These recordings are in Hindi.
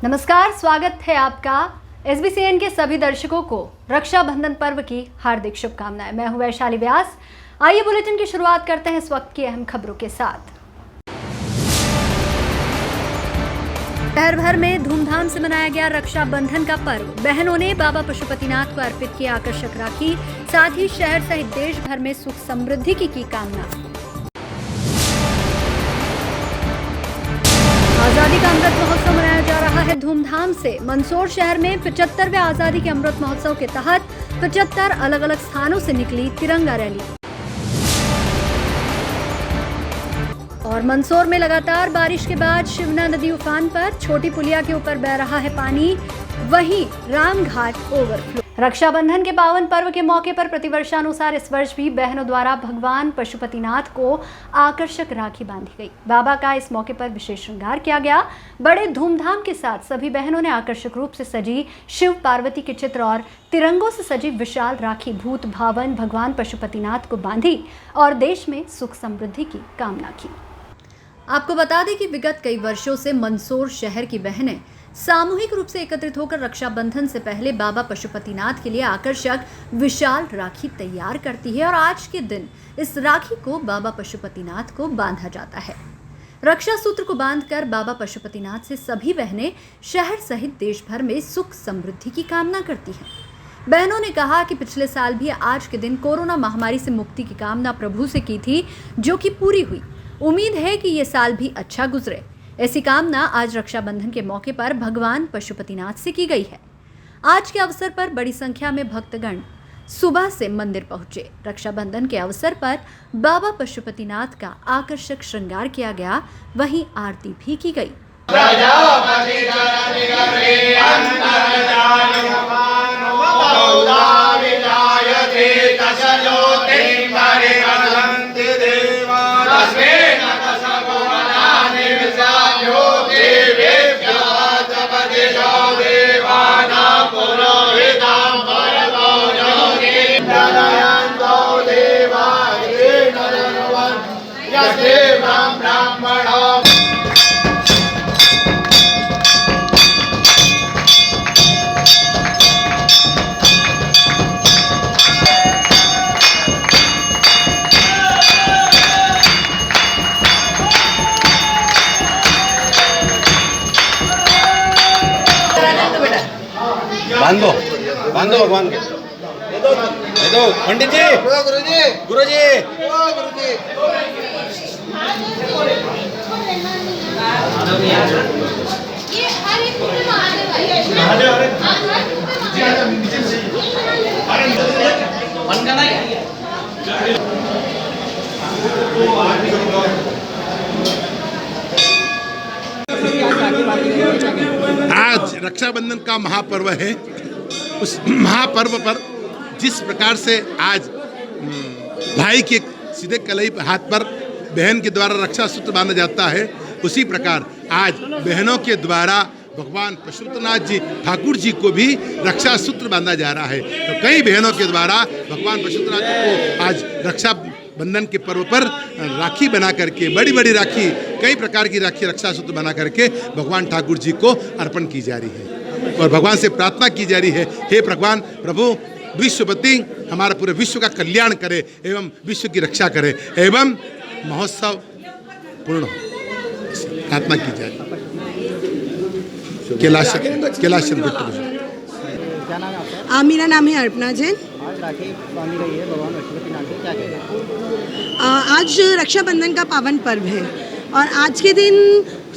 नमस्कार, स्वागत है आपका। SBCN के सभी दर्शकों को रक्षाबंधन पर्व की हार्दिक शुभकामनाएं। मैं हूं वैशाली व्यास। आइए बुलेटिन की शुरुआत करते हैं इस वक्त की अहम खबरों के साथ। शहर भर में धूमधाम से मनाया गया रक्षाबंधन का पर्व। बहनों ने बाबा पशुपतिनाथ को अर्पित किया आकर्षक राखी। साथ ही शहर सहित देश भर में सुख समृद्धि की कामना। आजादी का अमृत महोत्सव मनाया जा रहा है धूमधाम से। मंदसौर शहर में 75वें आजादी के अमृत महोत्सव के तहत 75 अलग अलग स्थानों से निकली तिरंगा रैली। और मंदसौर में लगातार बारिश के बाद शिवना नदी उफान पर। छोटी पुलिया के ऊपर बह रहा है पानी, वहीं रामघाट ओवरफ्लो। रक्षाबंधन के पावन पर्व के मौके पर प्रतिवर्षानुसार इस वर्ष भी बहनों द्वारा भगवान पशुपतिनाथ को आकर्षक राखी बांधी गई। बाबा का इस मौके पर विशेष श्रृंगार किया गया। बड़े धूमधाम के साथ सभी बहनों ने आकर्षक रूप से सजी शिव पार्वती के चित्र और तिरंगों से सजी विशाल राखी भूत भावन भगवान पशुपतिनाथ को बांधी और देश में सुख समृद्धि की कामना की। आपको बता दें कि विगत कई वर्षों से मंदसौर शहर की बहनें सामूहिक रूप से एकत्रित होकर रक्षाबंधन से पहले बाबा पशुपतिनाथ के लिए आकर्षक विशाल राखी तैयार करती है और आज के दिन इस राखी को बाबा पशुपतिनाथ को बांधा जाता है। रक्षा सूत्र को बांधकर बाबा पशुपतिनाथ से सभी बहनें शहर सहित देश भर में सुख समृद्धि की कामना करती हैं। बहनों ने कहा कि पिछले साल भी आज के दिन कोरोना महामारी से मुक्ति की कामना प्रभु से की थी, जो कि पूरी हुई। उम्मीद है कि ये साल भी अच्छा गुजरे। ऐसी कामना आज रक्षाबंधन के मौके पर भगवान पशुपतिनाथ से की गई है। आज के अवसर पर बड़ी संख्या में भक्तगण सुबह से मंदिर पहुंचे। रक्षाबंधन के अवसर पर बाबा पशुपतिनाथ का आकर्षक श्रृंगार किया गया, वहीं आरती भी की गई। बांधो बांधो भगवान के दे दो पंडित जी, गुरु जी। आज रक्षाबंधन का महापर्व है। उस महापर्व पर जिस प्रकार से आज भाई के सीधे कलाई हाथ पर बहन के द्वारा रक्षा सूत्र बांधा जाता है, उसी प्रकार आज बहनों के द्वारा भगवान पशुपतिनाथ जी ठाकुर जी को भी रक्षा सूत्र बांधा जा रहा है। तो कई बहनों के द्वारा भगवान पशुपतिनाथ जी को आज रक्षा बंधन के पर्व पर राखी बना करके, बड़ी बड़ी राखी, कई प्रकार की राखी रक्षा सूत्र बना करके भगवान ठाकुर जी को अर्पण की जा रही है और भगवान से प्रार्थना की जा रही है, हे भगवान प्रभु विश्वपति हमारा पूरे विश्व का कल्याण करे एवं विश्व की रक्षा करे एवं महोत्सव पूर्ण हो, प्रार्थना की जा रही है। कैलाश मेरा नाम है अर्पणा जैन। आज रक्षाबंधन का पावन पर्व है और आज के दिन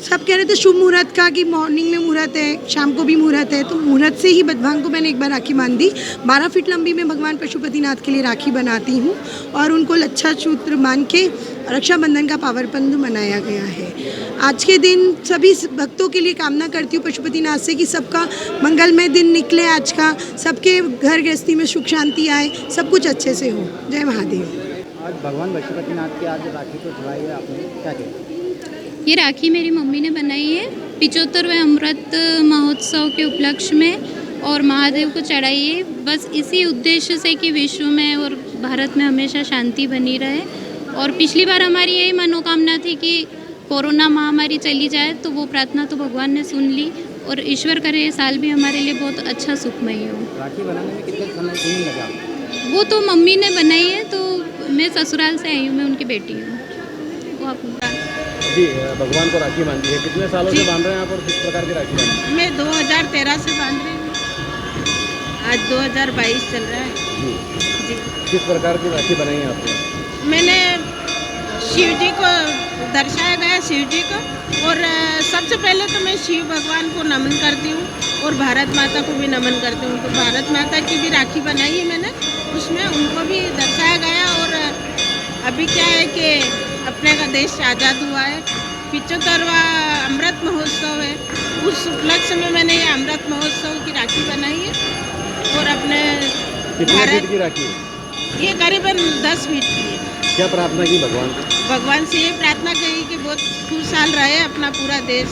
सब कह रहे थे शुभ मुहूर्त का कि मॉर्निंग में मुहूर्त है, शाम को भी मुहूर्त है, तो मुहूर्त से ही भगवान को मैंने एक बार राखी बांधी। 12 फीट लंबी मैं भगवान पशुपतिनाथ के लिए राखी बनाती हूँ और उनको लच्छा सूत्र बांध के रक्षाबंधन का पावन पर्व मनाया गया है। आज के दिन सभी भक्तों के लिए कामना करती हूँ पशुपतिनाथ से कि सबका मंगलमय दिन निकले, आज का सबके घर गृहस्थी में सुख शांति आए, सब कुछ अच्छे से हो। जय महादेव। आज भगवान पशुपतिनाथ की आज राखी को चढ़ाई है आपने, क्या कहते हैं? ये राखी मेरी मम्मी ने बनाई है 75वें अमृत महोत्सव के उपलक्ष्य में और महादेव को चढ़ाई है, बस इसी उद्देश्य से कि विश्व में और भारत में हमेशा शांति बनी रहे। और पिछली बार हमारी यही मनोकामना थी कि कोरोना महामारी चली जाए, तो वो प्रार्थना तो भगवान ने सुन ली और ईश्वर करे ये साल भी हमारे लिए बहुत अच्छा सुखमय हो। राखी बनाने में कितने दिन लगा आपको? वो तो मम्मी ने बनाई है, तो मैं ससुराल से आई हूँ, मैं उनकी बेटी हूँ। वो आप जी भगवान को राखी बांधी है, कितने सालों से बांध रहे हैं आप और किस प्रकार की राखी बांधी है? मैं 2013 से बांध रही हूँ, आज 2022 चल रहा है जी। किस प्रकार की राखी बनाई है आपने? मैंने शिव जी को दर्शाया गया, शिव जी को, और सबसे पहले तो मैं शिव भगवान को नमन करती हूँ और भारत माता को भी नमन करती हूँ। तो भारत माता की भी राखी बनाई है मैंने, उसमें उनको भी दर्शाया गया। और अभी क्या है कि अपने का देश आज़ाद हुआ है, 75वां अमृत महोत्सव है, उस उपलक्ष्य में मैंने ये अमृत महोत्सव की राखी बनाई है। और अपने कितने फीट की राखी है? ये करीबन 10 फीट की है। क्या प्रार्थना की भगवान को? भगवान से ये प्रार्थना करी कि बहुत खुशहाल रहे अपना पूरा देश,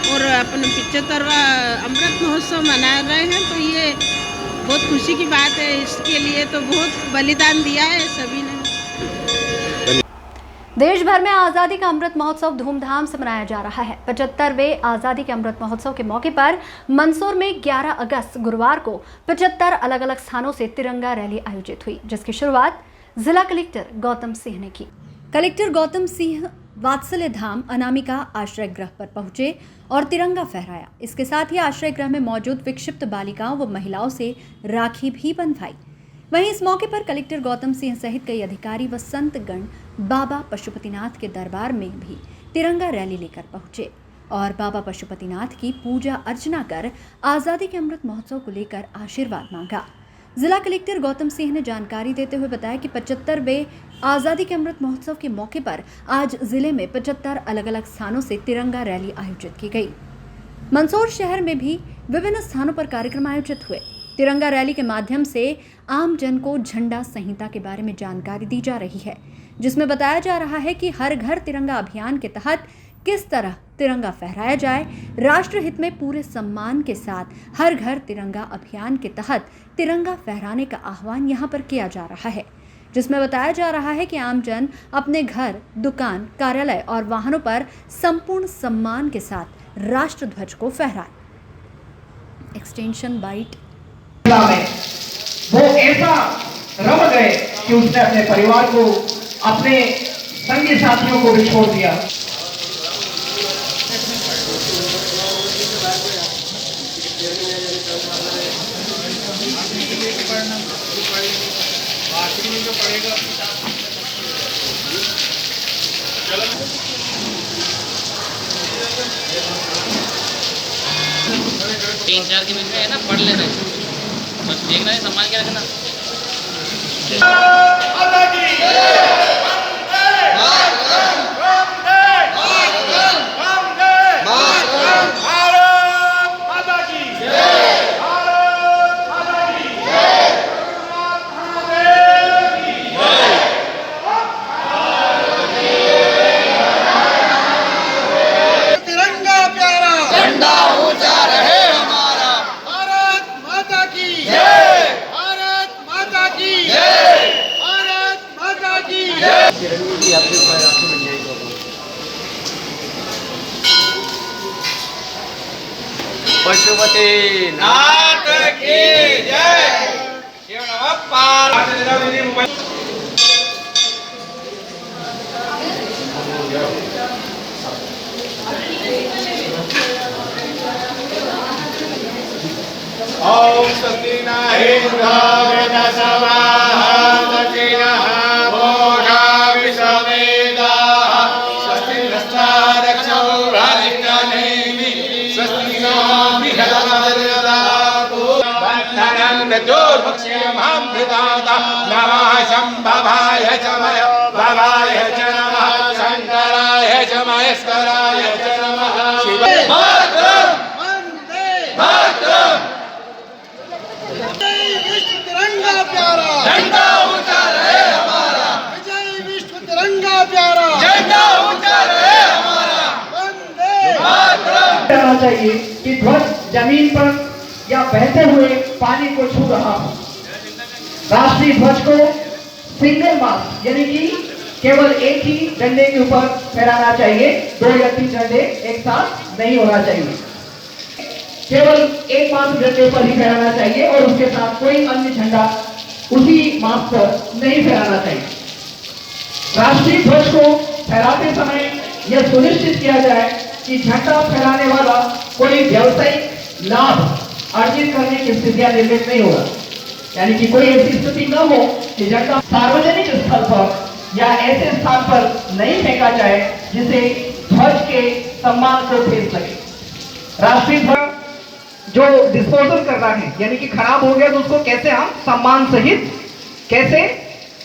और अपन 75वां अमृत महोत्सव मना रहे हैं, तो ये बहुत खुशी की बात है। इसके लिए तो बहुत बलिदान दिया है सभी ने। देश भर में आज़ादी का अमृत महोत्सव धूमधाम से मनाया जा रहा है। 75वें आज़ादी के अमृत महोत्सव के मौके पर मंदसौर में 11 अगस्त गुरुवार को 75 अलग अलग स्थानों से तिरंगा रैली आयोजित हुई, जिसकी शुरुआत जिला कलेक्टर गौतम सिंह ने की। कलेक्टर गौतम सिंह वात्सल्य धाम अनामिका आश्रय गृह पर पहुंचे और तिरंगा फहराया। इसके साथ ही आश्रय गृह में मौजूद विक्षिप्त बालिकाओं व महिलाओं से राखी भी बंधवाई। वहीं इस मौके पर कलेक्टर गौतम सिंह सहित कई अधिकारी व संतगण बाबा पशुपतिनाथ के दरबार में भी तिरंगा रैली लेकर पहुंचे और बाबा पशुपतिनाथ की पूजा अर्चना कर आज़ादी के अमृत महोत्सव को लेकर आशीर्वाद मांगा। जिला कलेक्टर गौतम सिंह ने जानकारी देते हुए बताया कि 75वें आज़ादी के अमृत महोत्सव के मौके पर आज जिले में 75 अलग अलग स्थानों से तिरंगा रैली आयोजित की गई। मंदसौर शहर में भी विभिन्न स्थानों पर कार्यक्रम आयोजित हुए। तिरंगा रैली के माध्यम से आम जन को झंडा संहिता के बारे में जानकारी दी जा रही है, जिसमें बताया जा रहा है कि हर घर तिरंगा अभियान के तहत किस तरह तिरंगा फहराया जाए। राष्ट्र हित में पूरे सम्मान के साथ हर घर तिरंगा अभियान के तहत तिरंगा फहराने का आह्वान यहां पर किया जा रहा है, जिसमें बताया जा रहा है कि आम जन अपने घर, दुकान, कार्यालय और वाहनों पर संपूर्ण सम्मान के साथ राष्ट्र ध्वज को फहराए। एक्सटेंशन बाइट में वो ऐसा रम गए कि उसने अपने परिवार को, अपने संगी साथियों को भी छोड़ दिया। तीन चार के बीच में है ना, पढ़ लेना है, बस देखना है, संभाल के रखना। पशुपतिनाथ की जय। शिव नमः पार्वती। ओम स्वस्ति न इंद्रो वेदसवाः स्वस्ति नः पूषा विश्ववेदाः स्वस्ति नस्तारक्षो राजिष्ठानेमि स्वस्ति नो बृहस्पतिर्दधातु बन्धनं चतुर्भुक्षेमामृतात् नमः शम्भवाय च भवाय च नमः शङ्कराय च महेश्वराय च नमः शिवाय मातरम् मातरम्। विजय विश्व तिरंगा प्यारा, झंडा ऊंचा रहे हमारा। विजय विश्व तिरंगा प्यारा, झंडा ऊंचा रहे हमारा। वंदे मातरम। कहना चाहिए कि ध्वज जमीन पर या बहते हुए पानी को छू रहा हो। राष्ट्रीय ध्वज को सिंगल मास्ट यानी कि केवल एक ही डंडे के ऊपर फहराना चाहिए, 2 या 3 डंडे एक साथ नहीं होना चाहिए। केवल एकमात्र झंडे पर ही फहराना चाहिए और उसके साथ कोई अन्य झंडा उसी मार्च पर नहीं फहराना चाहिए। राष्ट्रीय ध्वज को फहराते समय यह सुनिश्चित किया जाए कि झंडा फहराने वाला कोई व्यावसायिक लाभ अर्जित करने की स्थितियां निर्मित नहीं होगा, यानी कि कोई ऐसी स्थिति न हो कि झंडा सार्वजनिक स्थल पर या ऐसे स्थान पर नहीं फेंका जाए जिसे ध्वज के सम्मान को ठेस लगे। राष्ट्रीय ध्वज जो डिस्पोजल करना है, यानी कि खराब हो गया तो उसको कैसे हम सम्मान सहित कैसे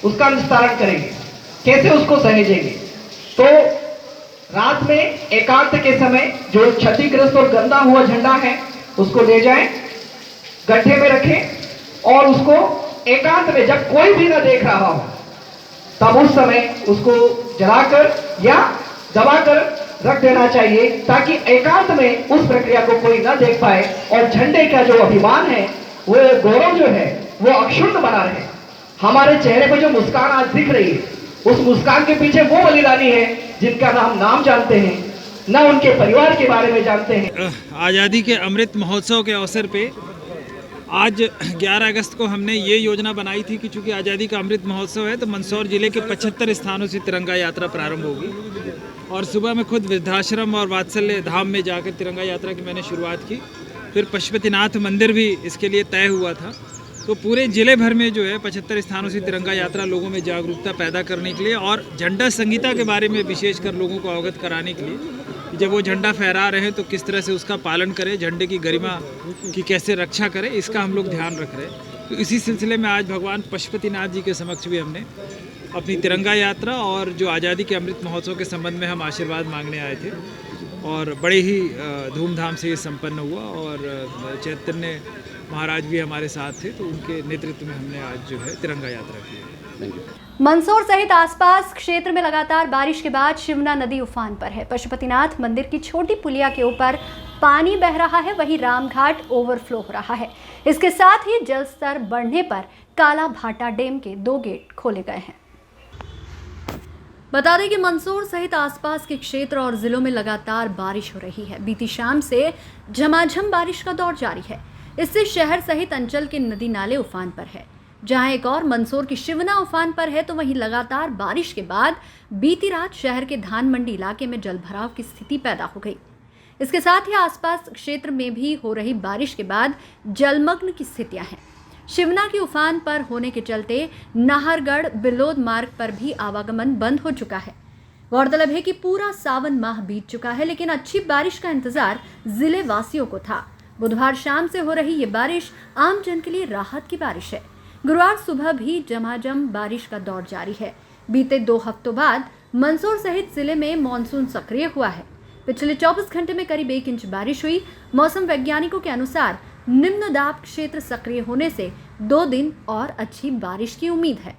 उसका निस्तारण करेंगे, कैसे उसको सहेजेंगे। तो रात में एकांत के समय जो क्षतिग्रस्त और गंदा हुआ झंडा है उसको ले जाएं, गड्ढे में रखें और उसको एकांत में जब कोई भी ना देख रहा हो तब उस समय उसको जलाकर या दबाकर रख देना चाहिए, ताकि एकांत में उस प्रक्रिया को कोई ना देख पाए और झंडे का जो अभिमान है, वो गौरव जो है वो अक्षुण्ण बना रहे। हमारे चेहरे पर जो मुस्कान आज दिख रही है, उस मुस्कान के पीछे वो बलिदानी है जिनका नाम नाम जानते हैं, न उनके परिवार के बारे में जानते हैं। आज़ादी के अमृत महोत्सव के अवसर पे आज 11 अगस्त को हमने ये योजना बनाई थी कि चूँकि आज़ादी का अमृत महोत्सव है तो मंदसौर ज़िले के 75 स्थानों से तिरंगा यात्रा प्रारंभ होगी और सुबह में खुद वृद्धाश्रम और वात्सल्य धाम में जाकर तिरंगा यात्रा की मैंने शुरुआत की। फिर पशुपतिनाथ मंदिर भी इसके लिए तय हुआ था। तो पूरे ज़िले भर में जो है 75 स्थानों से तिरंगा यात्रा लोगों में जागरूकता पैदा करने के लिए और झंडा संहिता के बारे में विशेषकर लोगों को अवगत कराने के लिए, जब वो झंडा फहरा रहे हैं तो किस तरह से उसका पालन करें, झंडे की गरिमा की कैसे रक्षा करें, इसका हम लोग ध्यान रख रहे हैं। तो इसी सिलसिले में आज भगवान पशुपतिनाथ जी के समक्ष भी हमने अपनी तिरंगा यात्रा और जो आज़ादी के अमृत महोत्सव के संबंध में हम आशीर्वाद मांगने आए थे और बड़े ही धूमधाम से ये संपन्न हुआ और चैतन्य महाराज भी हमारे साथ थे, तो उनके नेतृत्व में हमने आज जो है तिरंगा यात्रा की। मंदसौर सहित आसपास क्षेत्र में लगातार बारिश के बाद शिवना नदी उफान पर है। पशुपतिनाथ मंदिर की छोटी पुलिया के ऊपर पानी बह रहा है, वहीं रामघाट ओवरफ्लो हो रहा है। इसके साथ ही जल स्तर बढ़ने पर काला भाटा डैम के 2 गेट खोले गए हैं। बता दें कि मंदसौर सहित आसपास के क्षेत्र और जिलों में लगातार बारिश हो रही है। बीती शाम से झमाझम बारिश का दौर जारी है। इससे शहर सहित अंचल के नदी नाले उफान पर है। जहां एक और मंदसौर की शिवना उफान पर है, तो वहीं लगातार बारिश के बाद बीती रात शहर के धान मंडी इलाके में जलभराव की स्थिति पैदा हो गई। इसके साथ ही आसपास क्षेत्र में भी हो रही बारिश के बाद जलमग्न की स्थितियां हैं। शिवना की उफान पर होने के चलते नाहरगढ़ बिलोद मार्ग पर भी आवागमन बंद हो चुका है। गौरतलब है कि पूरा सावन माह बीत चुका है, लेकिन अच्छी बारिश का इंतजार जिले वासियों को था। बुधवार शाम से हो रही ये बारिश आम जन के लिए राहत की बारिश है। गुरुवार सुबह भी झमाझम बारिश का दौर जारी है। बीते 2 हफ्तों बाद मंदसौर सहित जिले में मानसून सक्रिय हुआ है। पिछले 24 घंटे में करीब 1 इंच बारिश हुई। मौसम वैज्ञानिकों के अनुसार निम्न दाब क्षेत्र सक्रिय होने से 2 दिन और अच्छी बारिश की उम्मीद है।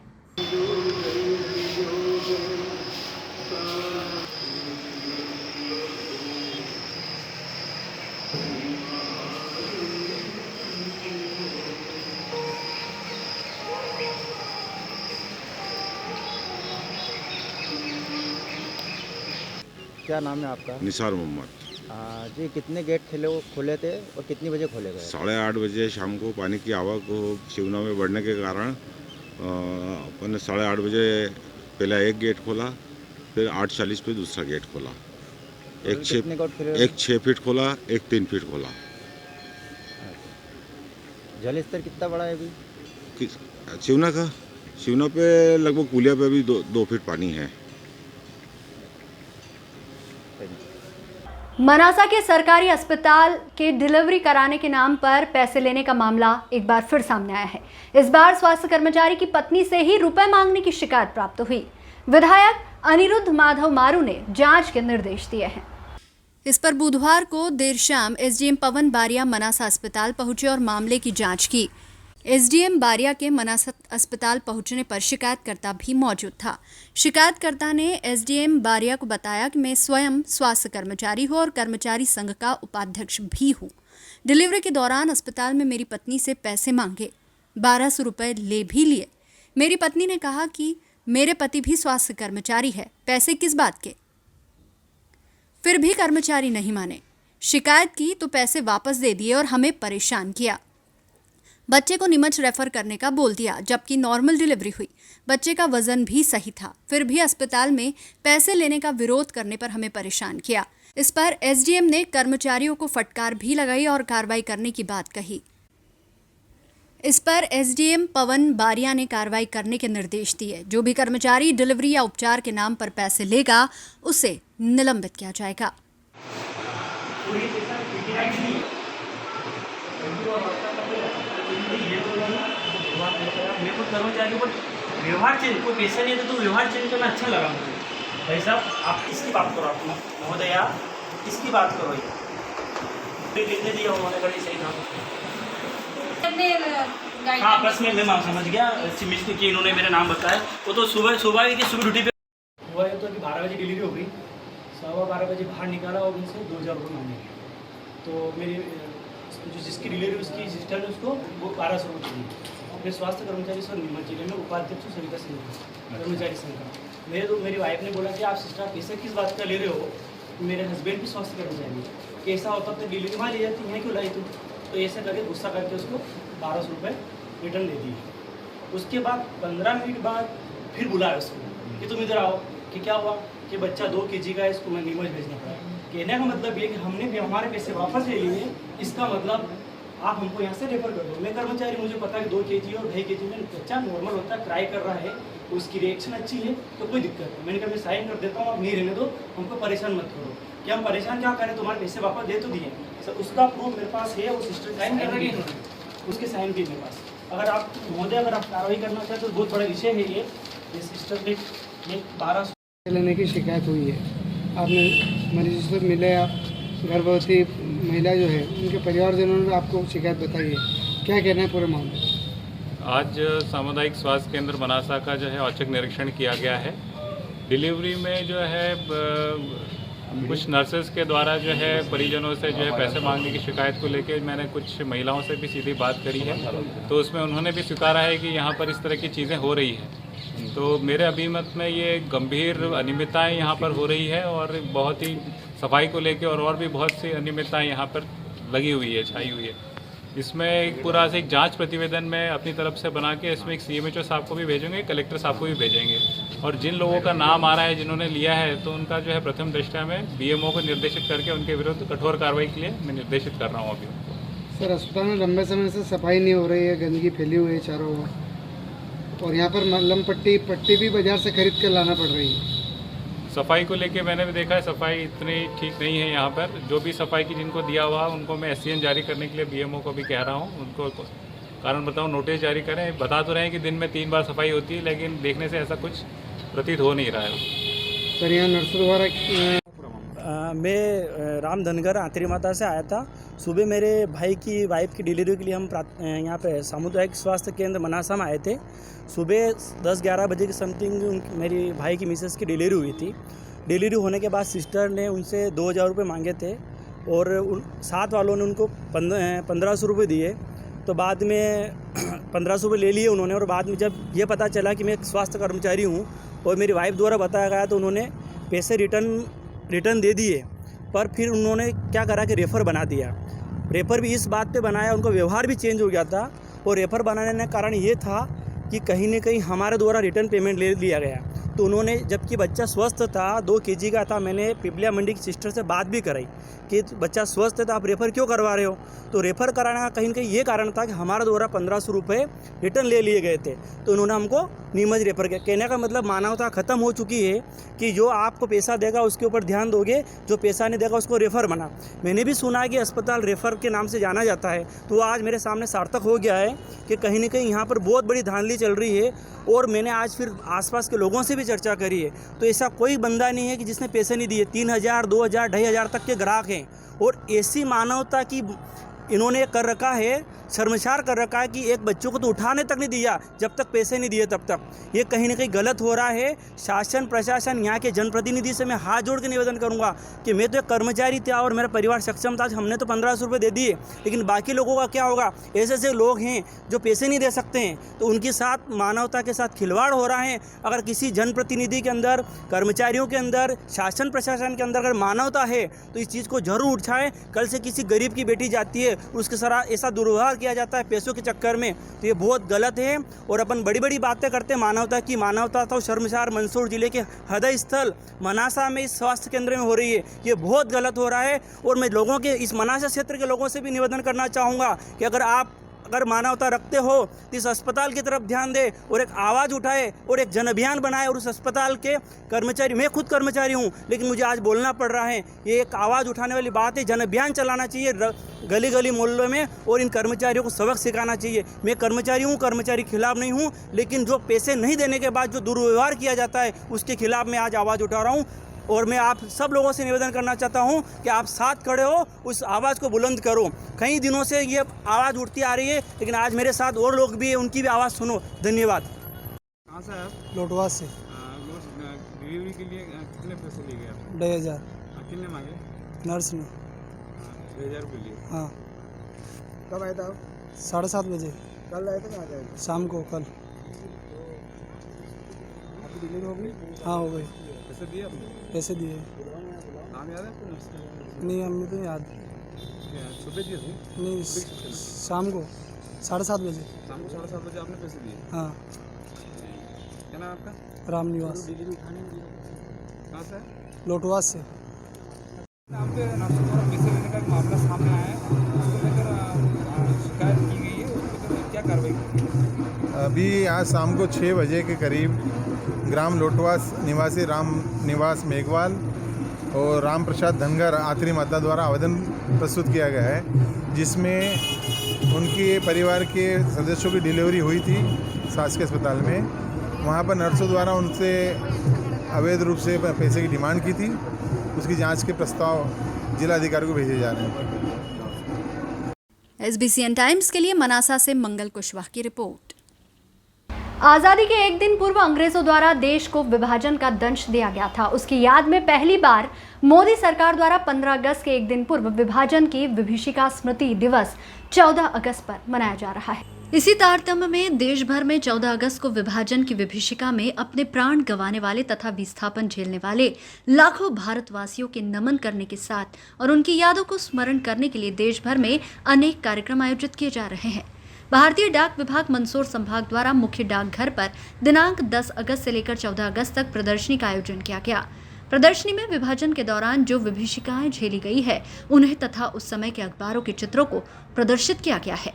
क्या नाम है आपका? निसार मोहम्मद। जी, कितने गेट खोले थे और कितनी बजे खोले गए? 8:30 बजे शाम को पानी की आवक शिवना में बढ़ने के कारण अपन ने 8:30 बजे पहला एक गेट खोला, फिर 8:40 पे दूसरा गेट खोला। एक 6 फीट खोला, एक 3 फीट खोला। जल स्तर कितना बड़ा है अभी शिवना पे लगभग पुलिया पे भी 2 फीट पानी है। मनासा के सरकारी अस्पताल के डिलीवरी कराने के नाम पर पैसे लेने का मामला एक बार फिर सामने आया है। इस बार स्वास्थ्य कर्मचारी की पत्नी से ही रुपए मांगने की शिकायत प्राप्त हुई। विधायक अनिरुद्ध माधव मारू ने जांच के निर्देश दिए हैं। इस पर बुधवार को देर शाम एसडीएम पवन बारिया मनासा अस्पताल पहुंचे और मामले की जांच की। एसडीएम बारिया के मनासा अस्पताल पहुंचने पर शिकायतकर्ता भी मौजूद था। शिकायतकर्ता ने एसडीएम बारिया को बताया कि मैं स्वयं स्वास्थ्य कर्मचारी हूं और कर्मचारी संघ का उपाध्यक्ष भी हूं। डिलीवरी के दौरान अस्पताल में मेरी पत्नी से पैसे मांगे, 1200 रुपये ले भी लिए। मेरी पत्नी ने कहा कि मेरे पति भी स्वास्थ्य कर्मचारी है, पैसे किस बात के। फिर भी कर्मचारी नहीं माने। शिकायत की तो पैसे वापस दे दिए और हमें परेशान किया। बच्चे को नीमच रेफर करने का बोल दिया, जबकि नॉर्मल डिलीवरी हुई। बच्चे का वजन भी सही था, फिर भी अस्पताल में पैसे लेने का विरोध करने पर हमें परेशान किया। इस पर एसडीएम ने कर्मचारियों को फटकार भी लगाई और कार्रवाई करने की बात कही। इस पर एसडीएम पवन बारिया ने कार्रवाई करने के निर्देश दिए। जो भी कर्मचारी डिलीवरी या उपचार के नाम पर पैसे लेगा उसे निलंबित किया जाएगा। मेरे को कर्मचारियों को व्यवहार चेंज, कोई पैसा नहीं है तो व्यवहार चेंज करना अच्छा लगा मुझे। भाई साहब आप किसकी बात करो, आप महोदया किसकी बात करो, ये कितने दिया उन्होंने, बड़ी सही था। हाँ बस मैं समझ गया, मिस्टेक की इन्होंने मेरा नाम बताया। वो तो सुबह ड्यूटी पे हुआ है, तो अभी 12 बजे डिलीवरी हो गई, 12:15 बजे बाहर निकाला और उनसे 2000 रुपये मांगे। तो मेरी जो जिसकी डिलीवरी उसकी सिस्टर ने उसको वो 1200 रुपये दी। अपने स्वास्थ्य कर्मचारी सर नीमच जिले में उपाध्यक्ष सरिता सिंह कर्मचारी संघ का। मेरी वाइफ ने बोला कि आप सिस्टर पैसे किस बात का ले रहे हो, मेरे हस्बैंड भी स्वास्थ्य कर्मचारी है, कैसा होता तो डिलीवरी वहाँ ले जाती है, क्यों लाई तुम। तो ऐसे करके गुस्सा करके उसको 1200 रुपये रिटर्न दे दिए। उसके बाद 15 मिनट बाद फिर बुलाया उसको कि तुम इधर आओ, कि क्या हुआ, कि बच्चा 2 kg का है, इसको मैं नीमच भेजना पड़ा। कहने का मतलब ये कि हमने भी हमारे पैसे वापस ले लिए, इसका मतलब आप हमको यहाँ से रेफर कर दो। मैं कर्मचारी, मुझे पता है कि 2 kg और 2.5 kg में बच्चा नॉर्मल होता है, क्राई कर रहा है, उसकी रिएक्शन अच्छी है तो कोई दिक्कत नहीं। मैंने कहा मैं साइन कर देता हूँ, आप नहीं रहने दो, हमको परेशान मत करो। कि हम परेशान क्या करें, तुम्हारे पैसे वापस दे तो दिए सर, उसका प्रूफ मेरे पास है, वो सिस्टर साइन कर रही है, उसके साइन भी मेरे पास। अगर आप महोदय अगर आप कार्रवाई करना चाहते तो बहुत बड़ा विषय है ये सिस्टर ने 1200 लेने की शिकायत हुई है। आपने मरीज से मिले, आप गर्भवती महिला जो है उनके परिवारजनों ने आपको शिकायत बताई है, क्या कहना है पूरे मामले? आज सामुदायिक स्वास्थ्य केंद्र मनासा का जो है औचक निरीक्षण किया गया है। डिलीवरी में जो है कुछ नर्सेज के द्वारा जो है परिजनों से जो है पैसे मांगने की शिकायत को लेकर मैंने कुछ महिलाओं से भी सीधी बात करी है, तो उसमें उन्होंने भी स्वीकारा है कि यहाँ पर इस तरह की चीज़ें हो रही हैं। तो मेरे अभिमत में ये गंभीर अनियमितताएं यहाँ पर हो रही है और बहुत ही सफाई को लेकर और भी बहुत सी अनियमितताएं यहाँ पर लगी हुई है, छाई हुई है। इसमें एक पूरा से एक जांच प्रतिवेदन में अपनी तरफ से बना के इसमें एक CMHO साहब को भी भेजेंगे, कलेक्टर साहब को भी भेजेंगे, और जिन लोगों का नाम आ रहा है जिन्होंने लिया है तो उनका जो है प्रथम दृष्टया में BMO को निर्देशित करके उनके विरुद्ध कठोर कार्रवाई के लिए मैं निर्देशित कर रहा हूँ अभी। सर अस्पताल में लंबे समय से सफाई नहीं हो रही है, गंदगी फैली हुई है चारों ओर, और यहाँ पर मलहम पट्टी भी बाजार से खरीद कर लाना पड़ रही है। सफाई को लेके मैंने भी देखा है, सफाई इतनी ठीक नहीं है यहाँ पर। जो भी सफाई की जिनको दिया हुआ उनको मैं SCN जारी करने के लिए BMO को भी कह रहा हूँ, उनको कारण बताओ नोटिस जारी करें। बता तो रहे हैं कि दिन में 3 बार सफाई होती है, लेकिन देखने से ऐसा कुछ प्रतीत हो नहीं रहा है। सर यहाँ नर्सों द्वारा मैं राम धनगर आंतरी माता से आया था। सुबह मेरे भाई की वाइफ की डिलीवरी के लिए हम यहाँ पे सामुदायिक स्वास्थ्य केंद्र मनासा में आए थे। सुबह 10-11 बजे के समथिंग मेरी भाई की मिसेस की डिलीवरी हुई थी। डिलीवरी होने के बाद सिस्टर ने उनसे 2000 रुपये मांगे थे और साथ वालों ने उनको 1500 रुपये दिए। तो बाद में 1500 रुपये ले लिए उन्होंने, और बाद में जब ये पता चला कि मैं एक स्वास्थ्य कर्मचारी हूँ और मेरी वाइफ द्वारा बताया गया तो उन्होंने पैसे रिटर्न दे दिए। पर फिर उन्होंने क्या करा कि रेफ़र बना दिया। रेफ़र भी इस बात पे बनाया, उनका व्यवहार भी चेंज हो गया था, और रेफ़र बनाने का कारण ये था कि कहीं न कहीं हमारे द्वारा रिटर्न पेमेंट ले लिया गया। तो उन्होंने, जबकि बच्चा स्वस्थ था, 2 kg का था, मैंने पिपलिया मंडी की सिस्टर से बात भी कराई कि बच्चा स्वस्थ है तो आप रेफ़र क्यों करवा रहे हो। तो रेफ़र कराने का कहीं न कहीं ये कारण था कि हमारे द्वारा 1500 रुपये रिटर्न ले लिए गए थे, तो उन्होंने हमको नीमच रेफ़र किया। कहने का मतलब मानवता ख़त्म हो चुकी है कि जो आपको पैसा देगा उसके ऊपर ध्यान दोगे, जो पैसा नहीं देगा उसको रेफ़र बना। मैंने भी सुना कि अस्पताल रेफ़र के नाम से जाना जाता है, तो आज मेरे सामने सार्थक हो गया है कि कहीं न कहीं यहाँ पर बहुत बड़ी धांधली चल रही है। और मैंने आज फिर आसपास के लोगों से भी चर्चा करी है, तो ऐसा कोई बंदा नहीं है कि जिसने पैसे नहीं दिए। 3000, 2000, 2500 तक के ग्राहक हैं, और ऐसी मानवता की इन्होंने कर रखा है, शर्मसार कर रखा है कि एक बच्चों को तो उठाने तक नहीं दिया जब तक पैसे नहीं दिए तब तक। ये कहीं ना कहीं गलत हो रहा है। शासन प्रशासन यहाँ के जनप्रतिनिधि से मैं हाथ जोड़ के निवेदन करूँगा कि मैं तो एक कर्मचारी था और मेरा परिवार सक्षम था, हमने तो 1500 रुपये दे दिए, लेकिन बाकी लोगों का क्या होगा? ऐसे ऐसे लोग हैं जो पैसे नहीं दे सकते हैं, तो उनके साथ मानवता के साथ खिलवाड़ हो रहा है। अगर किसी जनप्रतिनिधि के अंदर, कर्मचारियों के अंदर, शासन प्रशासन के अंदर अगर मानवता है तो इस चीज़ को जरूर उठाएं। कल से किसी गरीब की बेटी जाती है, उसके सारा ऐसा दुर्व्यवहार किया जाता है पैसों के चक्कर में, तो ये बहुत गलत है। और अपन बड़ी बड़ी बातें करते हैं मानवता की, मानवता तो शर्मसार मंदसौर जिले के हृदय स्थल मनासा में इस स्वास्थ्य केंद्र में हो रही है। ये बहुत गलत हो रहा है। और मैं लोगों के, इस मनासा क्षेत्र के लोगों से भी निवेदन करना चाहूँगा कि अगर मानवता रखते हो तो इस अस्पताल की तरफ ध्यान दे और एक आवाज़ उठाए और एक जन अभियान बनाए। और उस अस्पताल के कर्मचारी, मैं खुद कर्मचारी हूँ लेकिन मुझे आज बोलना पड़ रहा है, ये एक आवाज़ उठाने वाली बात है। जन अभियान चलाना चाहिए गली गली मोहल्लों में और इन कर्मचारियों को सबक सिखाना चाहिए। मैं कर्मचारी हूँ, कर्मचारी खिलाफ नहीं हूँ, लेकिन जो पैसे नहीं देने के बाद जो दुर्व्यवहार किया जाता है उसके खिलाफ मैं आज आवाज़ उठा रहा हूँ। और मैं आप सब लोगों से निवेदन करना चाहता हूं कि आप साथ खड़े हो, उस आवाज़ को बुलंद करो। कई दिनों से ये आवाज़ उठती आ रही है, लेकिन आज मेरे साथ और लोग भी हैं, उनकी भी आवाज़ सुनो। धन्यवाद। कहाँ से आप? लोटवास से। डिलीवरी के लिए कितने पैसे लिए गए आप? 2500। कितने मांगे? नर्स ने। 2000 रुपये लिए? हाँ। कब आए थे आप? 7:30 बजे। कल आए थे? आज आए थे? शाम को। कल आपकी डिलीवरी हो गई? हाँ, हो गई। पैसे दिए आपने? पैसे दिए। नाम याद है आपको? नहीं, हमें तो याद। सुबह दिए थे? नहीं, शाम को 7:30 बजे। शाम को 7:30 बजे आपने पैसे दिए? हाँ। क्या नाम आपका? राम निवास। कहाँ से? लोटवास से। आप पे नर्सों द्वारा पैसे लेने का एक मामला सामने आया है, उसको लेकर शिकायत की गई है, उसको लेकर क्या कार्रवाई की? अभी आज शाम को 6 बजे के करीब ग्राम लोटवास निवासी राम निवास मेघवाल और राम प्रसाद धनगर आतरी माता द्वारा आवेदन प्रस्तुत किया गया है, जिसमें उनके परिवार के सदस्यों की डिलीवरी हुई थी शासकीय अस्पताल में। वहाँ पर नर्सों द्वारा उनसे अवैध रूप से पैसे की डिमांड की थी। उसकी जांच के प्रस्ताव जिलाधिकारी को भेजे जा रहे हैं। SBCN टाइम्स के लिए मनासा से मंगल कुशवाहा की रिपोर्ट। आजादी के एक दिन पूर्व अंग्रेजों द्वारा देश को विभाजन का दंश दिया गया था। उसकी याद में पहली बार मोदी सरकार द्वारा 15 अगस्त के एक दिन पूर्व विभाजन की विभीषिका स्मृति दिवस 14 अगस्त पर मनाया जा रहा है। इसी तारतम्य में देश भर में 14 अगस्त को विभाजन की विभीषिका में अपने प्राण गंवाने वाले तथा विस्थापन झेलने वाले लाखों भारतवासियों के नमन करने के साथ और उनकी यादों को स्मरण करने के लिए देश भर में अनेक कार्यक्रम आयोजित किए जा रहे हैं। भारतीय डाक विभाग मंदसौर संभाग द्वारा मुख्य डाकघर पर दिनांक 10 अगस्त से लेकर 14 अगस्त तक प्रदर्शनी का आयोजन किया गया। प्रदर्शनी में विभाजन के दौरान जो विभीषिकाएं झेली गई है उन्हें तथा उस समय के अखबारों के चित्रों को प्रदर्शित किया गया है।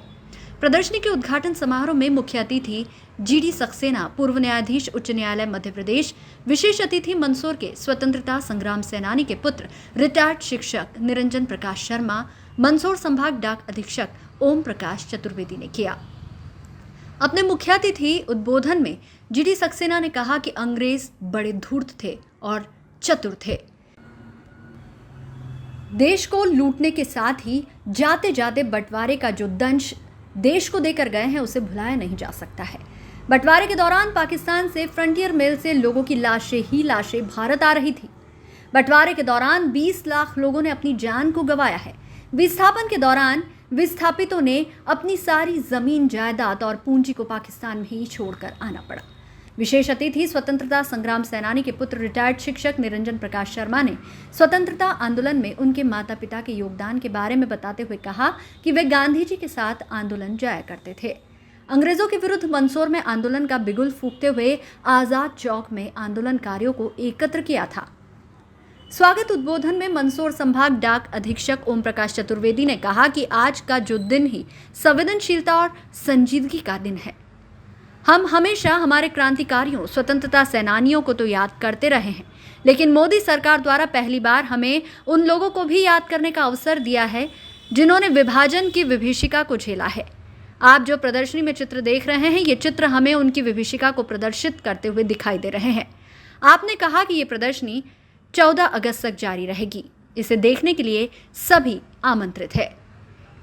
प्रदर्शनी के उद्घाटन समारोह में मुख्य अतिथि GD सक्सेना, पूर्व न्यायाधीश उच्च न्यायालय मध्य प्रदेश, विशेष अतिथि मंदसौर के स्वतंत्रता संग्राम सेनानी के पुत्र रिटायर्ड शिक्षक निरंजन प्रकाश शर्मा, मंदसौर संभाग डाक अधीक्षक ओम प्रकाश चतुर्वेदी ने किया। अपने मुख्यातिथि उद्बोधन में GD सक्सेना ने कहा कि अंग्रेज बड़े धूर्त थे और चतुर थे। देश को लूटने के साथ ही जाते जाते बंटवारे का जो दंश देश को देकर गए हैं उसे भुलाया नहीं जा सकता है। बंटवारे के दौरान पाकिस्तान से फ्रंटियर मेल से लोगों की लाशें ही लाशें भारत आ रही थी। बंटवारे के दौरान 20 लाख लोगों ने अपनी जान को गंवाया है। विस्थापन के दौरान विस्थापितों ने अपनी सारी जमीन जायदाद और पूंजी को पाकिस्तान में ही छोड़कर आना पड़ा। विशेष अतिथि स्वतंत्रता संग्राम सेनानी के पुत्र रिटायर्ड शिक्षक निरंजन प्रकाश शर्मा ने स्वतंत्रता आंदोलन में उनके माता पिता के योगदान के बारे में बताते हुए कहा कि वे गांधी जी के साथ आंदोलन जाया करते थे। अंग्रेजों के विरुद्ध मंदसौर में आंदोलन का बिगुल फूंकते हुए आजाद चौक में आंदोलनकारियों को एकत्र किया था। स्वागत उद्बोधन में मंदसौर संभाग डाक अधीक्षक ओम प्रकाश चतुर्वेदी ने कहा कि आज का जो दिन ही संवेदनशीलता और संजीदगी का दिन है। हम हमेशा हमारे क्रांतिकारियों, स्वतंत्रता सेनानियों को तो याद करते रहे हैं, लेकिन मोदी सरकार द्वारा पहली बार हमें उन लोगों को भी याद करने का अवसर दिया है जिन्होंने विभाजन की विभीषिका को झेला है। आप जो प्रदर्शनी में चित्र देख रहे हैं, ये चित्र हमें उनकी विभीषिका को प्रदर्शित करते हुए दिखाई दे रहे हैं। आपने कहा कि ये प्रदर्शनी 14 अगस्त तक जारी रहेगी। इसे देखने के लिए सभी आमंत्रित है।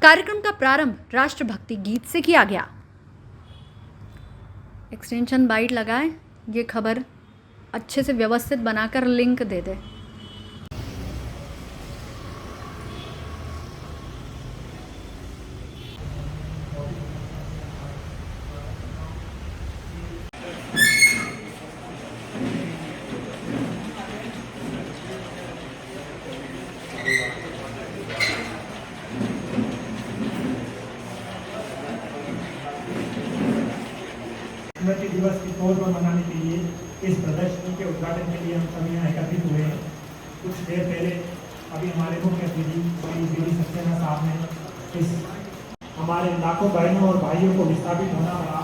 कार्यक्रम का प्रारंभ राष्ट्रभक्ति गीत से किया गया। एक्सटेंशन बाइट लगाएं, ये खबर अच्छे से व्यवस्थित बनाकर लिंक दे दे। स्मृति दिवस के तौर पर मनाने के लिए इस प्रदर्शनी के उद्घाटन के लिए हम सभी यहाँ एकत्रित हुए हैं। कुछ देर पहले अभी हमारे मुख्य अतिथि श्री वी सक्सेना साहब ने इस हमारे लाखों बहनों और भाइयों को विस्थापित होना पड़ा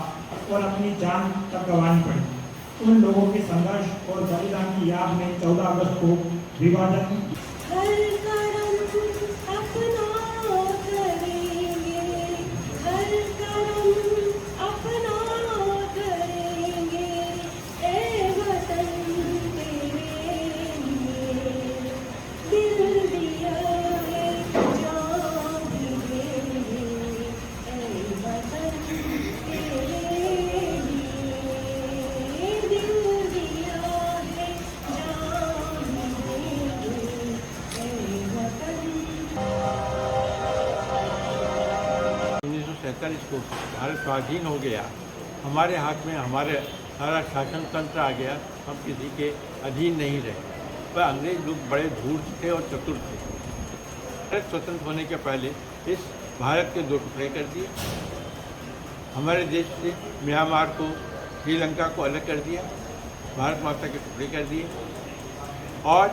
और अपनी जान तक गंवानी पड़ी। उन लोगों के संघर्ष और बलिदान की याद में 14 अगस्त को विभाजन को भारत स्वाधीन हो गया, हमारे हाथ में हमारे सारा शासन तंत्र आ गया, हम किसी के अधीन नहीं रहे। पर अंग्रेज लोग बड़े धूर्त थे और चतुर थे। भारत स्वतंत्र होने के पहले इस भारत के 2 टुकड़े कर दिए। हमारे देश से म्यांमार को, श्रीलंका को अलग कर दिया, भारत माता के टुकड़े कर दिए और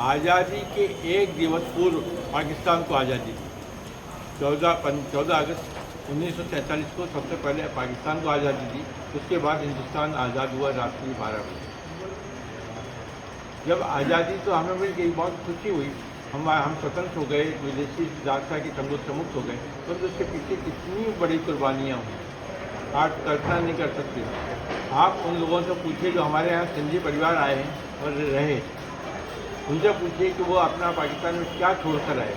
आज़ादी के 1 दिवस पूर्व पाकिस्तान को आज़ादी दी। 14 अगस्त 1947 को सबसे पहले पाकिस्तान को आज़ादी दी। उसके बाद हिंदुस्तान आज़ाद हुआ रात्रि 12 बजे। जब आज़ादी तो हमें मिल गई, बहुत खुशी हुई, हम स्वतंत्र हो गए, विदेशी दासता के चंगुल से मुक्त हो गए। तो उसके पीछे कितनी बड़ी कुर्बानियाँ हुई, आप कल्पना नहीं कर सकते। आप उन लोगों से पूछिए जो हमारे यहाँ सिंधी परिवार आए हैं और रहे, उनसे पूछिए कि वो अपना पाकिस्तान में क्या छोड़ कर आए,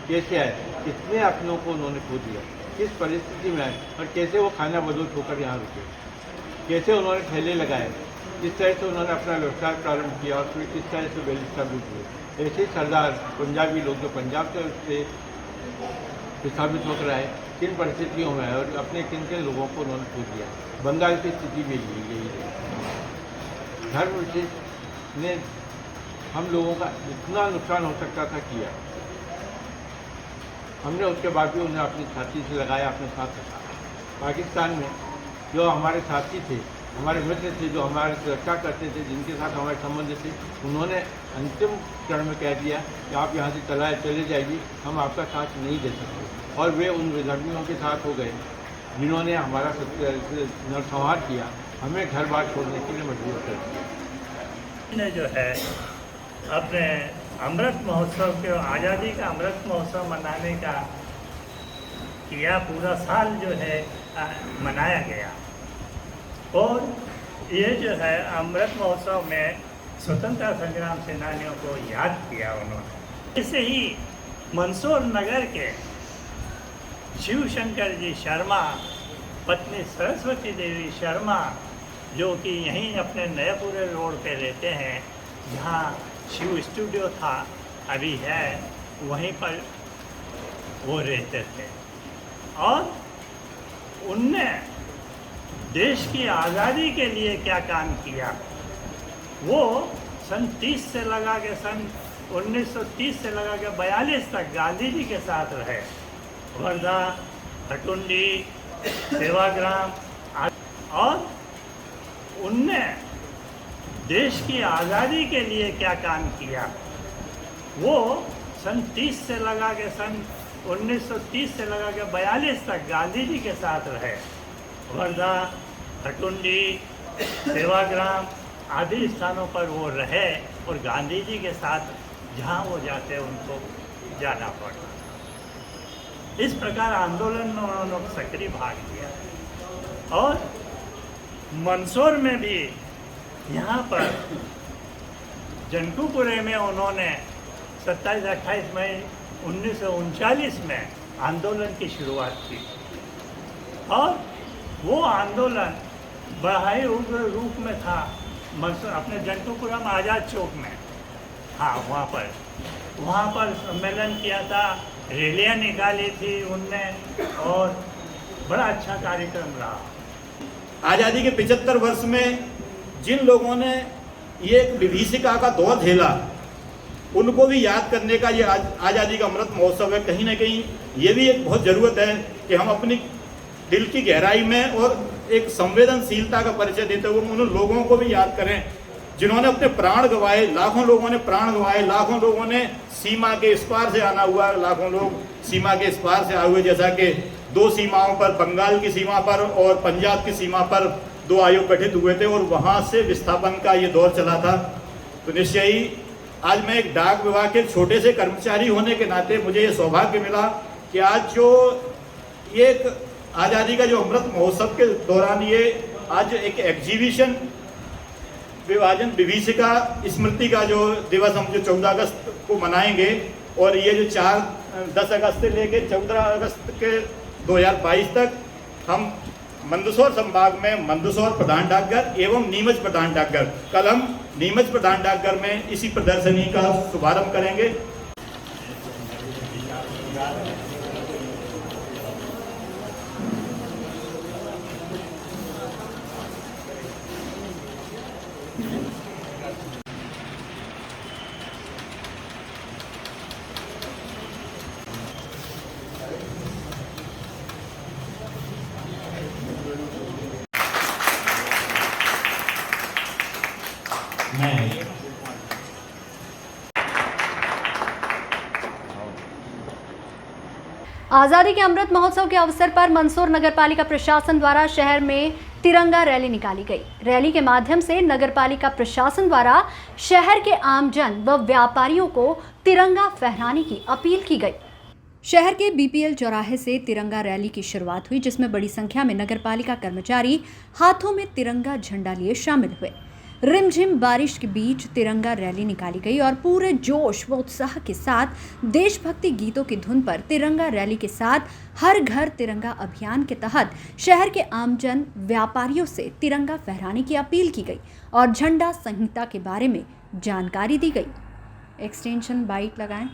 कैसे आए, कितने अपनों को उन्होंने खो दिया, किस परिस्थिति में आए और कैसे वो खाना बदोश होकर यहाँ रुके, कैसे उन्होंने ठेले लगाए, किस तरह से उन्होंने अपना व्यवसाय प्रारंभ किया और फिर किस तरह से वेल स्टैब्लिश हुए। ऐसे सरदार पंजाबी लोग जो पंजाब से विस्थापित होकर आए, किन परिस्थितियों में आए और अपने किन किन लोगों को उन्होंने खो दिया। बंगाल की स्थिति भी यही है। धर्म विशेष ने हम लोगों का जितना नुकसान हो सकता था किया, हमने उसके बाद भी उन्हें अपनी छाती से लगाया, अपने साथ रखा। पाकिस्तान में जो हमारे साथी थे, हमारे मित्र थे, जो हमारे सुरक्षा करते थे, जिनके साथ हमारे संबंध थे, उन्होंने अंतिम क्षण में कह दिया कि आप यहाँ से चले जाइए, हम आपका साथ नहीं दे सकते। और वे उन विधर्मियों के साथ हो गए जिन्होंने हमारा नरसंहार किया, हमें घर बार छोड़ने के लिए मजबूर कर दिया। जो है अपने अमृत महोत्सव के, आज़ादी का अमृत महोत्सव मनाने का किया, पूरा साल जो है मनाया गया। और ये जो है अमृत महोत्सव में स्वतंत्रता संग्राम सेनानियों को याद किया उन्होंने। ऐसे ही मंदसौर नगर के शिवशंकर जी शर्मा, पत्नी सरस्वती देवी शर्मा, जो कि यहीं अपने नयापुरे रोड पे रहते हैं, जहाँ शिव स्टूडियो था, अभी है, वहीं पर वो रहते थे। और उनने देश की आज़ादी के लिए क्या काम किया, वो सन 30 से लगा के सन 1930 से लगा के 42 तक गांधी जी के साथ रहे। वर्धा, भटुंडी, सेवाग्राम, और उनने देश की आज़ादी के लिए क्या काम किया, वो सन 30 से लगा के सन 1930 से लगा के 42 तक गांधी जी के साथ रहे। वर्धा, भटुंडी, सेवाग्राम आदि स्थानों पर वो रहे और गांधी जी के साथ जहाँ वो जाते उनको जाना पड़ता। इस प्रकार आंदोलन में उन्होंने सक्रिय भाग लिया। और मंदसौर में भी यहाँ पर जनकपुरे में उन्होंने 27-28 मई 1939 में आंदोलन की शुरुआत की और वो आंदोलन बढ़ाए उग्र रूप में था अपने जंतुपुरम आज़ाद चौक में। हाँ, वहाँ पर सम्मेलन किया था, रैलियाँ निकाली थी उनने और बड़ा अच्छा कार्यक्रम रहा। आज़ादी के 75 वर्ष में जिन लोगों ने ये एक विभीषिका का दौर झेला उनको भी याद करने का ये आज़ादी का अमृत महोत्सव है। कहीं ना कहीं ये भी एक बहुत ज़रूरत है कि हम अपनी दिल की गहराई में और एक संवेदनशीलता का परिचय देते हुए उन लोगों को भी याद करें जिन्होंने अपने प्राण गंवाए। लाखों लोगों ने प्राण गंवाए, लाखों लोगों ने सीमा के इस पार से आना हुआ, लाखों लोग सीमा के इस पार से आए हुए। जैसा कि 2 सीमाओं पर, बंगाल की सीमा पर और पंजाब की सीमा पर 2 आयोग गठित हुए थे और वहाँ से विस्थापन का ये दौर चला था। तो निश्चय ही आज मैं एक डाक विभाग के छोटे से कर्मचारी होने के नाते मुझे ये सौभाग्य मिला कि आज जो ये एक आज़ादी का जो अमृत महोत्सव के दौरान ये आज एक एग्जीबिशन विभाजन विभीषिका स्मृति का जो दिवस हम जो 14 अगस्त को मनाएंगे और ये जो 10 अगस्त से लेके 14 अगस्त के 2022 तक हम मंदसौर संभाग में मंदसौर प्रधान डाकघर एवं नीमच प्रधान डाकघर, कल हम नीमच प्रधान डाकघर में इसी प्रदर्शनी का शुभारंभ करेंगे। आज़ादी के अमृत महोत्सव के अवसर पर मंदसौर नगरपालिका प्रशासन द्वारा शहर में तिरंगा रैली निकाली गई। रैली के माध्यम से नगरपालिका प्रशासन द्वारा शहर के आमजन व व्यापारियों को तिरंगा फहराने की अपील की गई। शहर के बीपीएल चौराहे से तिरंगा रैली की शुरुआत हुई, जिसमें बड़ी संख्या में नगरपालिका कर्मचारी हाथों में तिरंगा झंडा लिए शामिल हुए। रिमझिम बारिश के बीच तिरंगा रैली निकाली गई और पूरे जोश व उत्साह के साथ देशभक्ति गीतों की धुन पर तिरंगा रैली के साथ हर घर तिरंगा अभियान के तहत शहर के आमजन व्यापारियों से तिरंगा फहराने की अपील की गई और झंडा संहिता के बारे में जानकारी दी गई। एक्सटेंशन बाइट लगाएं।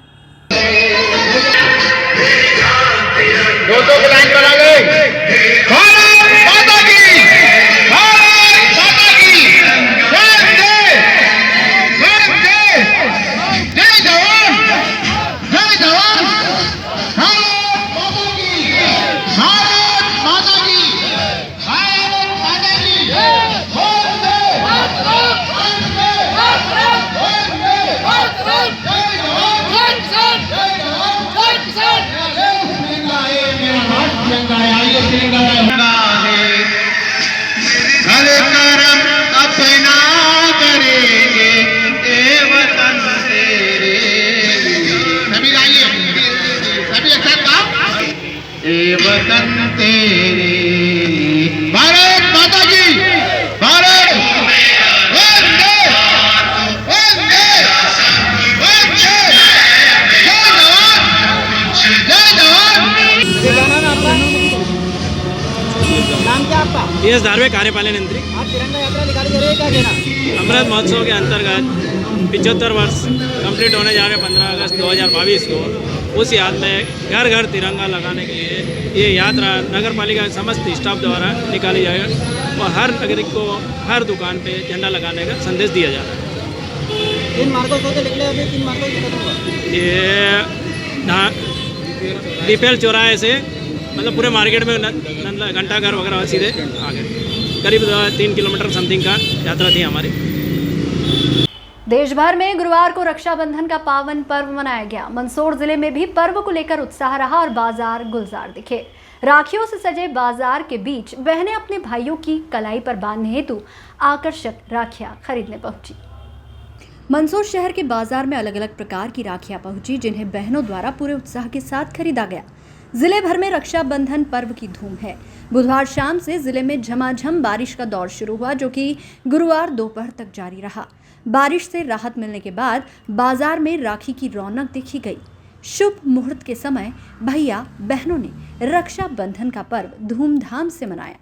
वतन तेरे भारत माता की भारत वंदे वंदे वंदे जय जवान। नाम क्या आपका? PS धारवे कार्यपालन यंत्री। आज तिरंगा यात्रा निकाली जा रही है, क्या कहना? अमृत महोत्सव के अंतर्गत 75 वर्ष कंप्लीट होने जा रहे 15 अगस्त 2022 को उस याद में घर घर तिरंगा लगाने के लिए ये यात्रा नगर पालिका के समस्त स्टाफ द्वारा निकाली जाएगा और हर नागरिक को हर दुकान पे झंडा लगाने का संदेश दिया जा रहा है। 3 मार्चों से निकले, अभी 3 मार्चों से खत्म हुआ। ये बीपीएल चौराहे से मतलब पूरे मार्केट में घंटाघर वगैरह सीधे आ गए। करीब 3 किलोमीटर समथिंग का यात्रा थी हमारी। देश भर में गुरुवार को रक्षाबंधन का पावन पर्व मनाया गया। मंदसौर जिले में भी पर्व को लेकर उत्साह रहा और बाजार गुलजार दिखे। राखियों से सजे बाजार के बीच बहनें अपने भाइयों की कलाई पर बांधने हेतु आकर्षक राखियां खरीदने पहुंची। मंदसौर शहर के बाजार में अलग अलग प्रकार की राखियां पहुंची, जिन्हें बहनों द्वारा पूरे उत्साह के साथ खरीदा गया। जिले भर में रक्षाबंधन पर्व की धूम है। बुधवार शाम से जिले में झमाझम बारिश का दौर शुरू हुआ, जो कि गुरुवार दोपहर तक जारी रहा। बारिश से राहत मिलने के बाद बाजार में राखी की रौनक देखी गई। शुभ मुहूर्त के समय भैया बहनों ने रक्षा बंधन का पर्व धूमधाम से मनाया।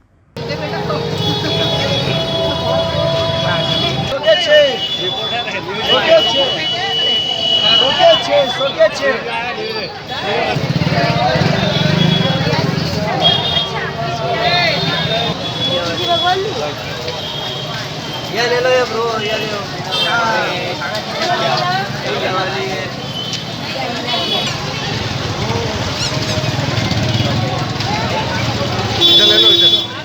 ये ले लो ये ब्रो, ये ले लो। इधर ले लो, इधर।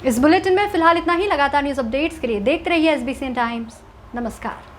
इस बुलेटिन में फिलहाल इतना ही। लगातार न्यूज अपडेट्स के लिए देखते रहिए SBCN टाइम्स। नमस्कार।